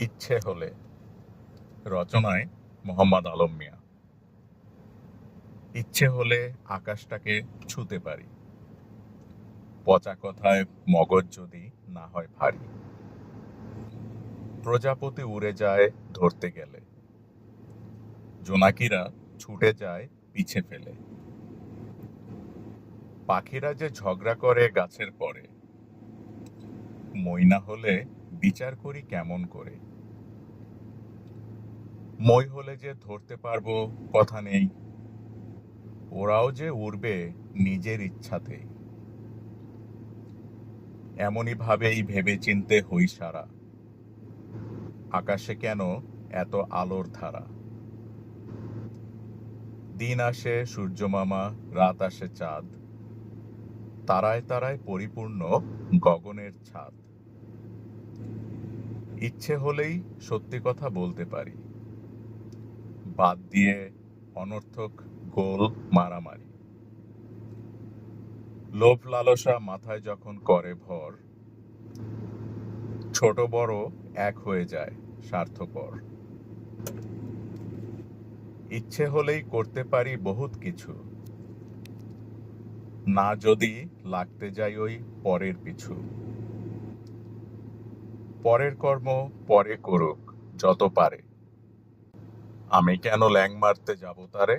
ইচ্ছে হলে, রচনায় মোহাম্মদ আলম মিয়া। ইচ্ছে হলে আকাশটাকে ছুঁতে পারি, পচা কথায় মগজ যদি না হয় ভারী। প্রজাপতি উড়ে যায় ধরতে গেলে, জোনাকিরা ছুটে যায় পিছে ফেলে। পাখিরা যে ঝগড়া করে গাছের পরে, মই না হলে বিচার করি কেমন করে। মই হলে যে ধরতে পারবো কথা নেই, ওরাও যে উড়বে নিজের ইচ্ছাতেই। এমনই ভাবেই ভেবে চিনতে হই সারা, আকাশে কেন এত আলোর ধারা। দিন আসে সূর্যমামা, রাত আসে চাঁদ, তারায় তারায় পরিপূর্ণ গগনের ছাদ। ইচ্ছে হলেই সত্যি কথা বলতে পারি, বাদ দিয়ে অনর্থক গোল মারামারি। লোভ লালসা মাথায় যখন করে ভর, ছোট বড় এক হয়ে যায় স্বার্থপর। ইচ্ছে হলেই করতে পারি বহুত কিছু, না যদি লাগতে যাই ওই পরের পিছু। পরের কর্ম পরে করুক যত পারে, আমি কেন ল্যাং মারতে যাব তারে।